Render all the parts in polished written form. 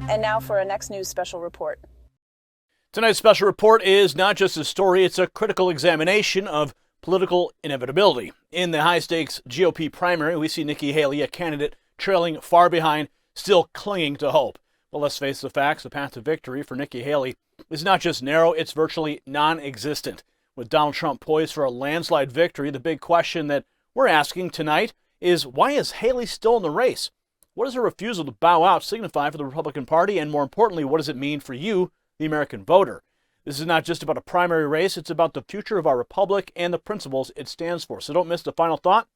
And now for our next news special report. Tonight's special report is not just a story, it's a critical examination of political inevitability. In the high-stakes GOP primary, we see Nikki Haley, a candidate trailing far behind, still clinging to hope. But let's face the facts, the path to victory for Nikki Haley is not just narrow, it's virtually non-existent. With Donald Trump poised for a landslide victory, the big question that we're asking tonight is, why is Haley still in the race? What does her refusal to bow out signify for the Republican Party? And more importantly, what does it mean for you, the American voter? This is not just about a primary race, it's about the future of our republic and the principles it stands for. So don't miss the final thought.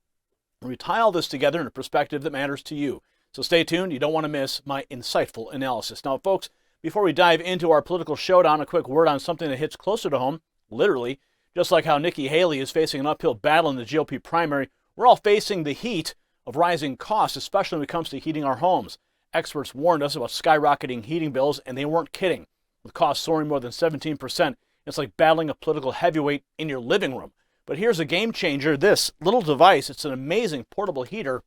We tie all this together in a perspective that matters to you. So stay tuned, you don't want to miss my insightful analysis. Now, folks, before we dive into our political showdown, a quick word on something that hits closer to home, literally. Just like how Nikki Haley is facing an uphill battle in the GOP primary, we're all facing the heat of rising costs, especially when it comes to heating our homes. Experts warned us about skyrocketing heating bills, and they weren't kidding. With costs soaring more than 17%, it's like battling a political heavyweight in your living room. But here's a game changer. This little device, it's an amazing portable heater.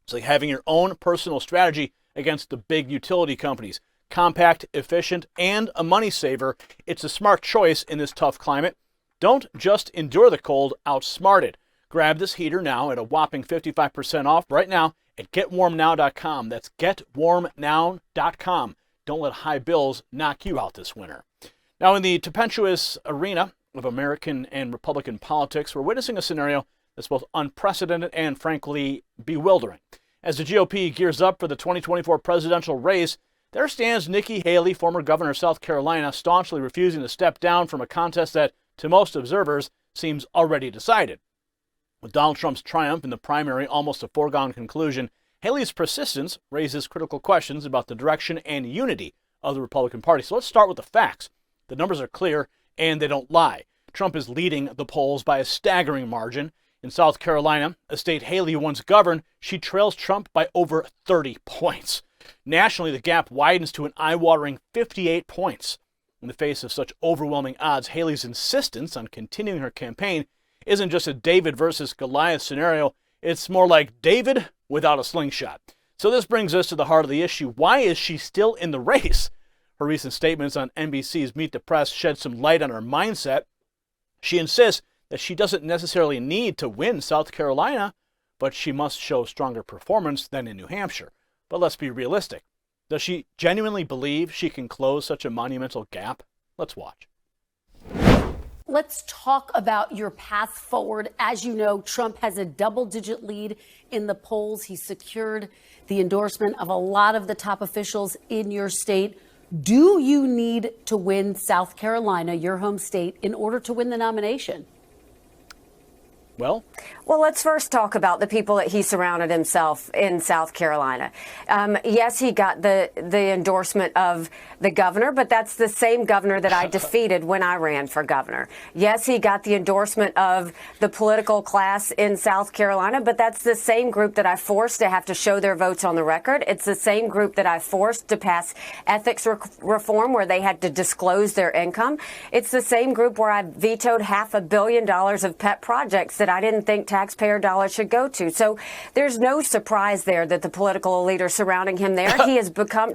It's like having your own personal strategy against the big utility companies. Compact, efficient, and a money saver. It's a smart choice in this tough climate. Don't just endure the cold, outsmart it. Grab this heater now at a whopping 55% off right now at getwarmnow.com. That's getwarmnow.com. Don't let high bills knock you out this winter. Now, in the tempestuous arena of American and Republican politics, we're witnessing a scenario that's both unprecedented and, frankly, bewildering. As the GOP gears up for the 2024 presidential race, there stands Nikki Haley, former governor of South Carolina, staunchly refusing to step down from a contest that, to most observers, seems already decided. With Donald Trump's triumph in the primary almost a foregone conclusion, Haley's persistence raises critical questions about the direction and unity of the Republican Party. So let's start with the facts. The numbers are clear, and they don't lie. Trump is leading the polls by a staggering margin. In South Carolina, a state Haley once governed, she trails Trump by over 30 points. Nationally, the gap widens to an eye-watering 58 points. In the face of such overwhelming odds, Haley's insistence on continuing her campaign isn't just a David versus Goliath scenario. It's more like David without a slingshot. So this brings us to the heart of the issue. Why is she still in the race? Her recent statements on NBC's Meet the Press shed some light on her mindset. She insists that she doesn't necessarily need to win South Carolina, but she must show stronger performance than in New Hampshire. But let's be realistic. Does she genuinely believe she can close such a monumental gap? Let's watch. Let's talk about your path forward. As you know, Trump has a double-digit lead in the polls. He secured the endorsement of a lot of the top officials in your state. Do you need to win South Carolina, your home state, in order to win the nomination? Well, let's first talk about the people that he surrounded himself in South Carolina. Yes, he got the endorsement of the governor, but that's the same governor that I defeated when I ran for governor. Yes, he got the endorsement of the political class in South Carolina, but that's the same group that I forced to have to show their votes on the record. It's the same group that I forced to pass ethics reform where they had to disclose their income. It's the same group where I vetoed $500 million of pet projects that I didn't think taxpayer dollars should go to. So there's no surprise there that the political leaders surrounding him there,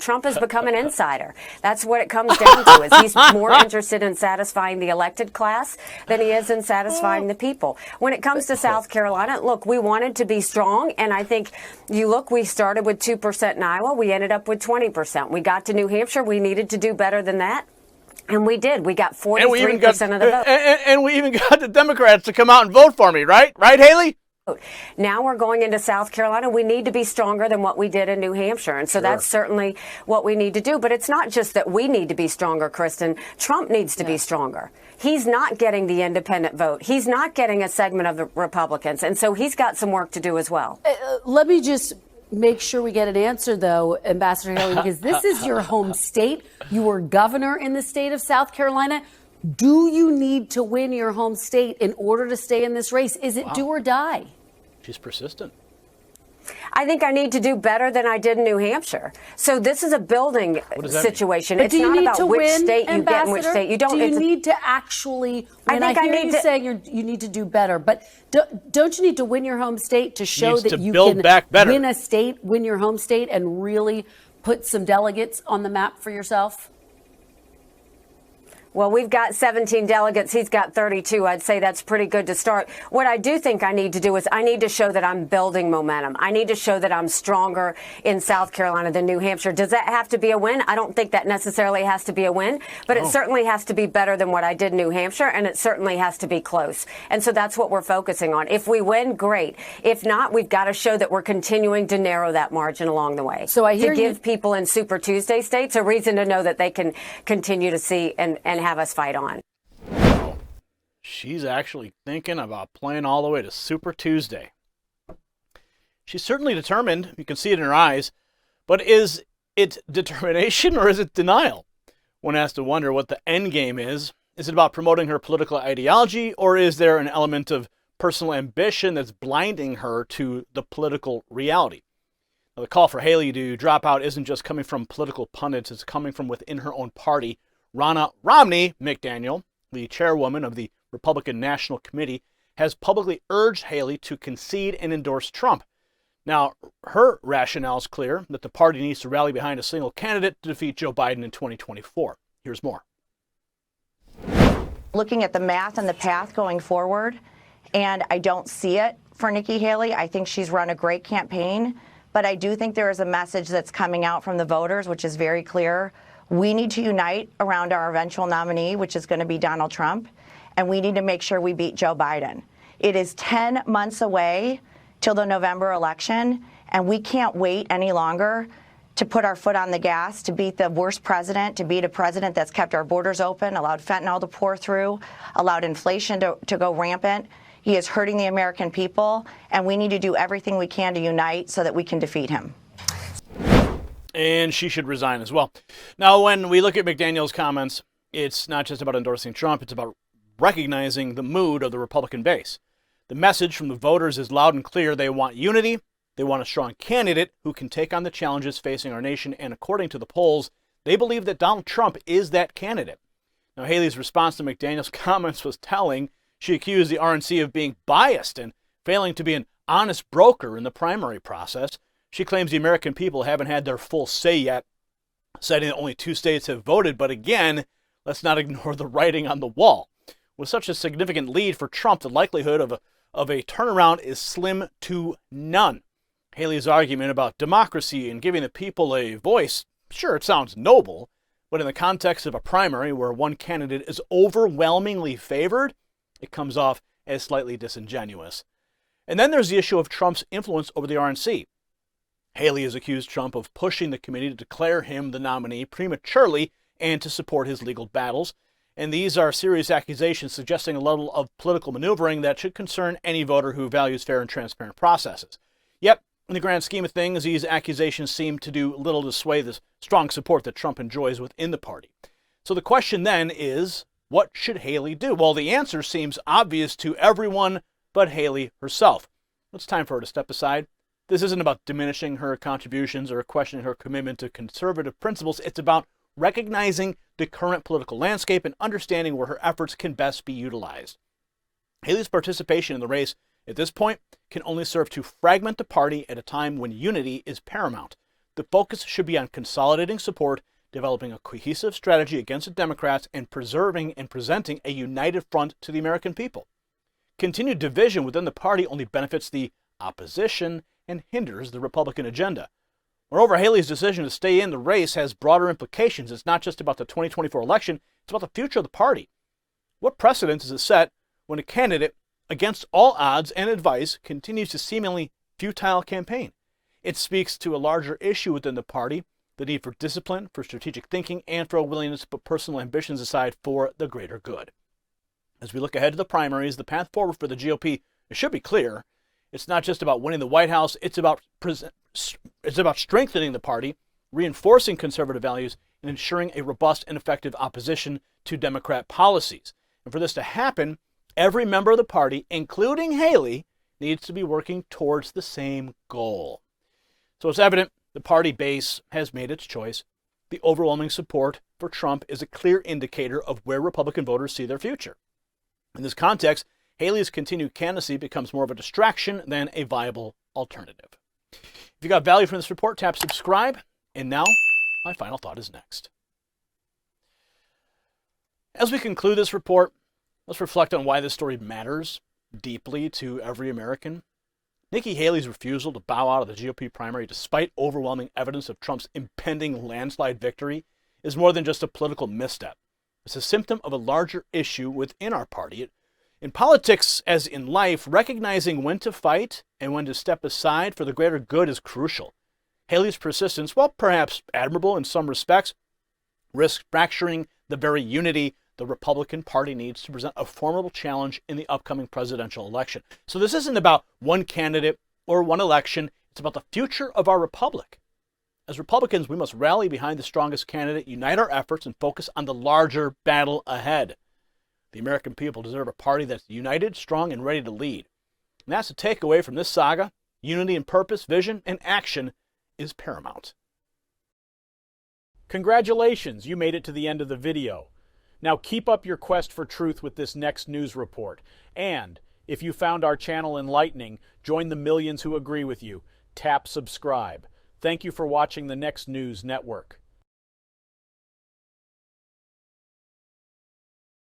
Trump has become an insider. That's what it comes down to, is he's more interested in satisfying the elected class than he is in satisfying the people. When it comes to South Carolina, look, we wanted to be strong, and I think we started with 2% in Iowa, we ended up with 20%. We got to New Hampshire, we needed to do better than that. And we did. We got 43% of the vote. And we even got the Democrats to come out and vote for me, right? Right, Haley? Now we're going into South Carolina. We need to be stronger than what we did in New Hampshire. And so that's certainly what we need to do. But it's not just that we need to be stronger, Kristen. Trump needs to be stronger. He's not getting the independent vote. He's not getting a segment of the Republicans. And so he's got some work to do as well. Let me just make sure we get an answer, though, Ambassador Haley, because this is your home state. You were governor in the state of South Carolina. Do you need to win your home state in order to stay in this race? Is it do or die? She's persistent. I think I need to do better than I did in New Hampshire. So this is a building situation. It's not about which state you get and which state you don't. Do you need to actually, when I hear you saying you need to do better, but don't you need to win your home state to show that you can win a state, win your home state, and really put some delegates on the map for yourself? Well, we've got 17 delegates. He's got 32. I'd say that's pretty good to start. What I do think I need to do is I need to show that I'm building momentum. I need to show that I'm stronger in South Carolina than New Hampshire. Does that have to be a win? I don't think that necessarily has to be a win, but it certainly has to be better than what I did in New Hampshire, and it certainly has to be close. And so that's what we're focusing on. If we win, great. If not, we've got to show that we're continuing to narrow that margin along the way. So I hear to give people in Super Tuesday states a reason to know that they can continue to see and have us fight on. She's actually thinking about playing all the way to Super Tuesday. She's certainly determined. You can see it in her eyes. But is it determination or is it denial? One has to wonder what the end game is. Is it about promoting her political ideology, or is there an element of personal ambition that's blinding her to the political reality? Now, the call for Haley to drop out isn't just coming from political pundits. It's coming from within her own party. Ronna Romney McDaniel, the chairwoman of the Republican National Committee, has publicly urged Haley to concede and endorse Trump. Now, her rationale is clear, that the party needs to rally behind a single candidate to defeat Joe Biden in 2024. Here's more. Looking at the math and the path going forward, and I don't see it for Nikki Haley. I think she's run a great campaign, but I do think there is a message that's coming out from the voters, which is very clear. We need to unite around our eventual nominee, which is going to be Donald Trump, and we need to make sure we beat Joe Biden. It is 10 months away till the November election, and we can't wait any longer to put our foot on the gas, to beat the worst president, to beat a president that's kept our borders open, allowed fentanyl to pour through, allowed inflation to go rampant. He is hurting the American people, and we need to do everything we can to unite so that we can defeat him. And she should resign as well. Now, when we look at McDaniel's comments, it's not just about endorsing Trump, it's about recognizing the mood of the Republican base. The message from the voters is loud and clear. They want unity. They want a strong candidate who can take on the challenges facing our nation. And according to the polls, they believe that Donald Trump is that candidate. Now, Haley's response to McDaniel's comments was telling. She accused the RNC of being biased and failing to be an honest broker in the primary process. She claims the American people haven't had their full say yet, citing that only 2 states have voted. But again, let's not ignore the writing on the wall. With such a significant lead for Trump, the likelihood of a turnaround is slim to none. Haley's argument about democracy and giving the people a voice, sure, it sounds noble, but in the context of a primary where one candidate is overwhelmingly favored, it comes off as slightly disingenuous. And then there's the issue of Trump's influence over the RNC. Haley has accused Trump of pushing the committee to declare him the nominee prematurely and to support his legal battles. And these are serious accusations suggesting a level of political maneuvering that should concern any voter who values fair and transparent processes. Yet, in the grand scheme of things, these accusations seem to do little to sway the strong support that Trump enjoys within the party. So the question then is, what should Haley do? Well, the answer seems obvious to everyone but Haley herself. It's time for her to step aside. This isn't about diminishing her contributions or questioning her commitment to conservative principles. It's about recognizing the current political landscape and understanding where her efforts can best be utilized. Haley's participation in the race at this point can only serve to fragment the party at a time when unity is paramount. The focus should be on consolidating support, developing a cohesive strategy against the Democrats, and preserving and presenting a united front to the American people. Continued division within the party only benefits the opposition and hinders the Republican agenda. Moreover, Haley's decision to stay in the race has broader implications. It's not just about the 2024 election, it's about the future of the party. What precedent does it set when a candidate, against all odds and advice, continues to seemingly futile campaign? It speaks to a larger issue within the party, the need for discipline, for strategic thinking, and for a willingness to put personal ambitions aside for the greater good. As we look ahead to the primaries, the path forward for the GOP, it should be clear. It's not just about winning the White House, it's about strengthening the party, reinforcing conservative values, and ensuring a robust and effective opposition to Democrat policies. And for this to happen, every member of the party, including Haley, needs to be working towards the same goal. So it's evident the party base has made its choice. The overwhelming support for Trump is a clear indicator of where Republican voters see their future. In this context, Haley's continued candidacy becomes more of a distraction than a viable alternative. If you got value from this report, tap subscribe. And now, my final thought is next. As we conclude this report, let's reflect on why this story matters deeply to every American. Nikki Haley's refusal to bow out of the GOP primary despite overwhelming evidence of Trump's impending landslide victory is more than just a political misstep. It's a symptom of a larger issue within our party. In politics, as in life, recognizing when to fight and when to step aside for the greater good is crucial. Haley's persistence, while perhaps admirable in some respects, risks fracturing the very unity the Republican Party needs to present a formidable challenge in the upcoming presidential election. So this isn't about one candidate or one election. It's about the future of our republic. As Republicans, we must rally behind the strongest candidate, unite our efforts, and focus on the larger battle ahead. The American people deserve a party that's united, strong, and ready to lead. And that's the takeaway from this saga. Unity in purpose, vision, and action is paramount. Congratulations, you made it to the end of the video. Now keep up your quest for truth with this next news report. And if you found our channel enlightening, join the millions who agree with you. Tap subscribe. Thank you for watching the Next News Network.